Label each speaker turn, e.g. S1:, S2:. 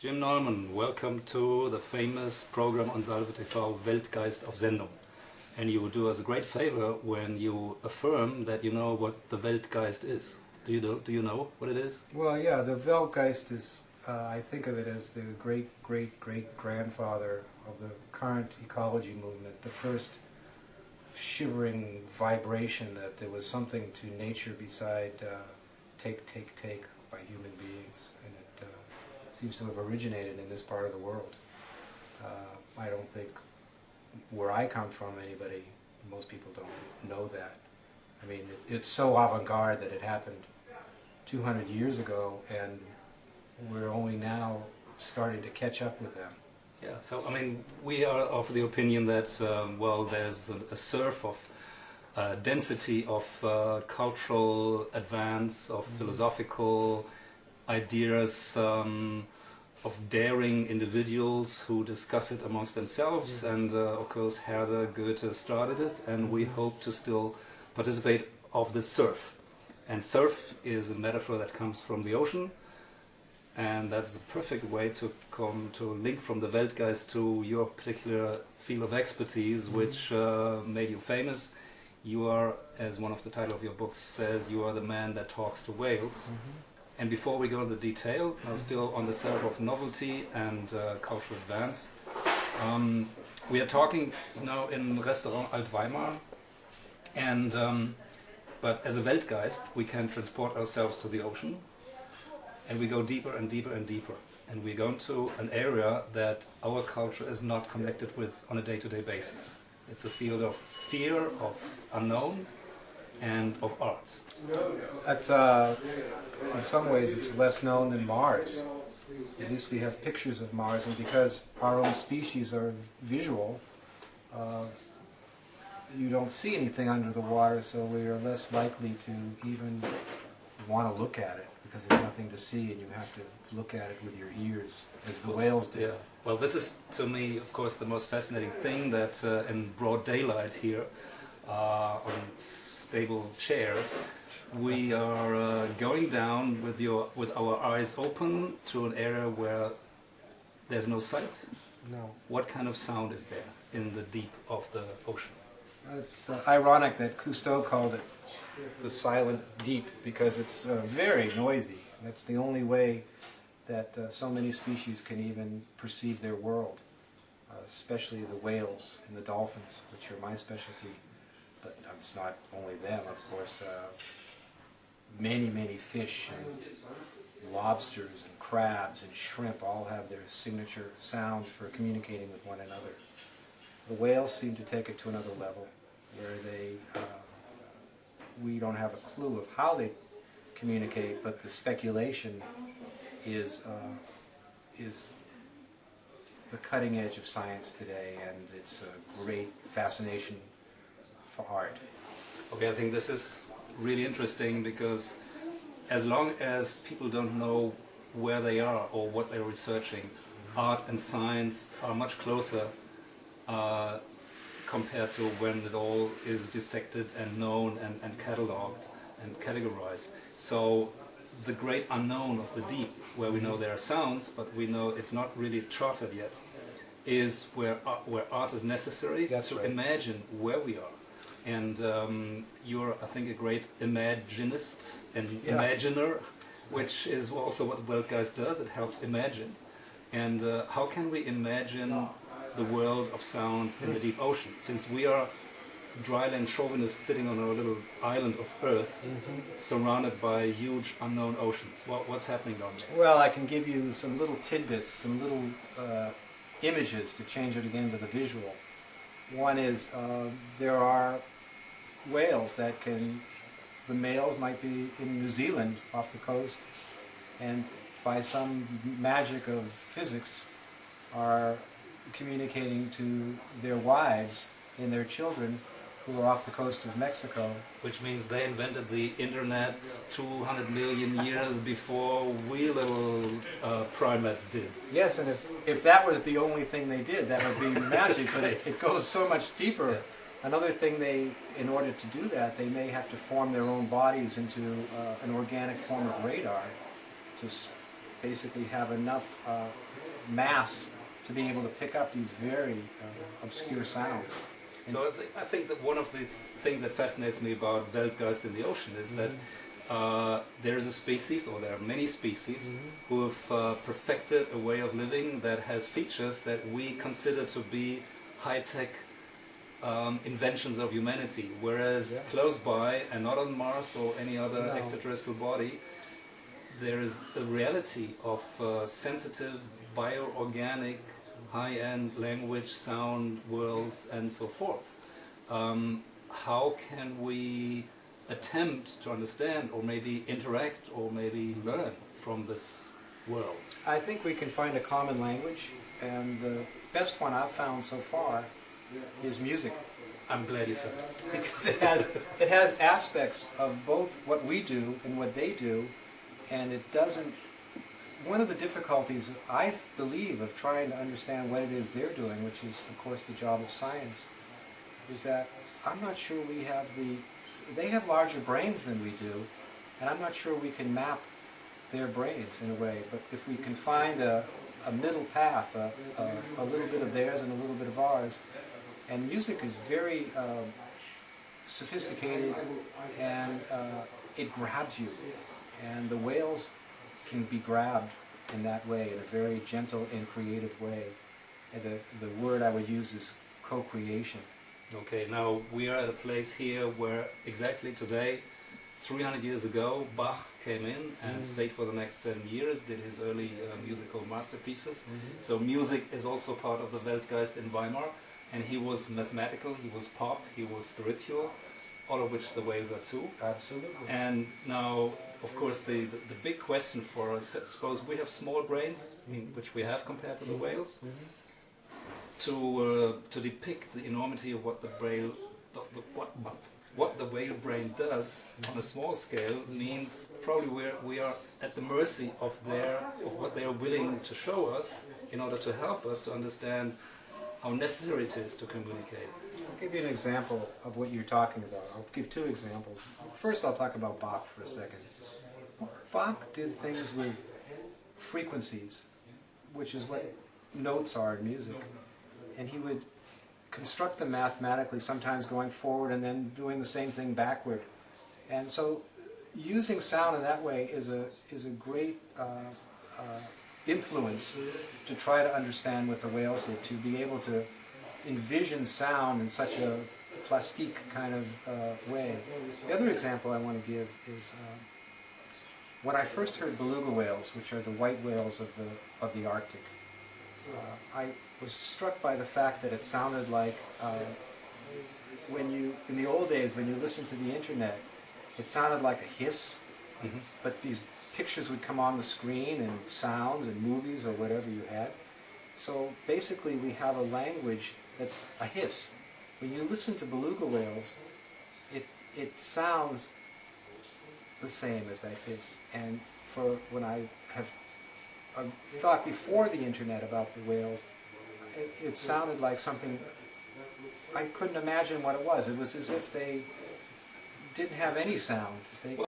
S1: Jim Nollman, welcome to the famous program on Salve TV, Weltgeist auf Sendung. And you do us a great favor when you affirm that you know what the Weltgeist is. Do you know what it is?
S2: Well, yeah, the Weltgeist is, I think of it as the great-great-great-grandfather of the current ecology movement, the first shivering vibration that there was something to nature beside take by human beings. And it seems to have originated in this part of the world. I don't think where I come from most people don't know that. I mean, it's so avant-garde that it happened 200 years ago, and we're only now starting to catch up with them.
S1: Yeah, so I mean, we are of the opinion that, well, there's a surf of density of cultural advance, of philosophical ideas, of daring individuals who discuss it amongst themselves, and of course Herder, Goethe started it, and we hope to still participate of the surf. And surf is a metaphor that comes from the ocean, and that's the perfect way to link from the Weltgeist to your particular field of expertise, which made you famous. You are, as one of the title of your books says, you are the man that talks to whales. And before we go into detail, now still on the surf of novelty and cultural advance, we are talking now in Restaurant Alt Weimar, and but as a Weltgeist we can transport ourselves to the ocean, and we go deeper and deeper and deeper, and we go into an area that our culture is not connected with on a day-to-day basis. It's a field of fear, of unknown, and of art.
S2: That's, in some ways, it's less known than Mars. At least we have pictures of Mars, and because our own species are visual, you don't see anything under the water, so we are less likely to even want to look at it, because there's nothing to see, and you have to look at it with your ears, as the whales do.
S1: Yeah. Well, this is, to me, of course, the most fascinating thing, that in broad daylight here, on stable chairs, we are going down with our eyes open to an area where there's no sight.
S2: No.
S1: What kind of sound is there in the deep of the ocean?
S2: It's ironic that Cousteau called it the silent deep, because it's very noisy. That's the only way that so many species can even perceive their world, especially the whales and the dolphins, which are my specialty. But it's not only them, of course. Many fish and lobsters and crabs and shrimp all have their signature sounds for communicating with one another. The whales seem to take it to another level, where we don't have a clue of how they communicate, but the speculation is the cutting edge of science today, and it's a great fascination for art.
S1: Okay, I think this is really interesting, because as long as people don't know where they are or what they're researching, art and science are much closer compared to when it all is dissected and known and catalogued and categorized. So the great unknown of the deep, where we know there are sounds, but we know it's not really charted yet, is where art is necessary.
S2: That's
S1: to
S2: right.
S1: imagine where we are. And you're, I think, a great imaginist and imaginer, which is also what Weltgeist does. It helps imagine. And how can we imagine the world of sound in the deep ocean? Since we are dryland chauvinists sitting on our little island of Earth, surrounded by huge unknown oceans. What's happening down there?
S2: Well, I can give you some little tidbits, some little images to change it again to the visual. One is there are whales that the males might be in New Zealand off the coast, and by some magic of physics are communicating to their wives and their children who are off the coast of Mexico.
S1: Which means they invented the internet 200 million years before we little primates did.
S2: Yes, and if that was the only thing they did, that would be magic, but it goes so much deeper.
S1: Yeah.
S2: Another thing, in order to do that, they may have to form their own bodies into an organic form of radar to basically have enough mass to be able to pick up these very obscure sounds.
S1: So I think that one of the things that fascinates me about Weltgeist in the ocean is that there is a species, or there are many species, who have perfected a way of living that has features that we consider to be high-tech inventions of humanity, whereas close by, and not on Mars or any other extraterrestrial body, there is a reality of sensitive, bioorganic, high-end language, sound, worlds, and so forth. How can we attempt to understand, or maybe interact, or maybe learn from this world?
S2: I think we can find a common language, and the best one I've found so far is music.
S1: I'm glad you said that.
S2: Because it has aspects of both what we do and what they do, and it doesn't. One of the difficulties, I believe, of trying to understand what it is they're doing, which is, of course, the job of science, is that I'm not sure we have the. They have larger brains than we do, and I'm not sure we can map their brains in a way. But if we can find a middle path, a little bit of theirs and a little bit of ours, and music is very sophisticated, and it grabs you, and the whales can be grabbed in that way, in a very gentle and creative way. And the word I would use is co-creation.
S1: Okay, now we are at a place here where exactly today, 300 years ago, Bach came in and stayed for the next 7 years, did his early musical masterpieces. So music is also part of the Weltgeist in Weimar, and he was mathematical, he was pop, he was spiritual, all of which the whales are too.
S2: Absolutely.
S1: And now, of course, the big question for us, suppose we have small brains, which we have compared to the whales, to depict the enormity of what the whale brain does on a small scale means probably we are at the mercy of what they are willing to show us in order to help us to understand how necessary it is to communicate.
S2: I'll give you an example of what you're talking about. I'll give two examples. First, I'll talk about Bach for a second. Bach did things with frequencies, which is what notes are in music. And he would construct them mathematically, sometimes going forward and then doing the same thing backward. And so using sound in that way is a great influence to try to understand what the whales did, to be able to envision sound in such a plastique kind of way. The other example I want to give is when I first heard beluga whales, which are the white whales of the Arctic. I was struck by the fact that it sounded like in the old days, when you listened to the internet, it sounded like a hiss, but these pictures would come on the screen and sounds and movies or whatever you had. So basically we have a language that's a hiss. When you listen to beluga whales, it sounds the same as that hiss. And for when I have thought before the internet about the whales, it sounded like something I couldn't imagine what it was. It was as if they didn't have any sound.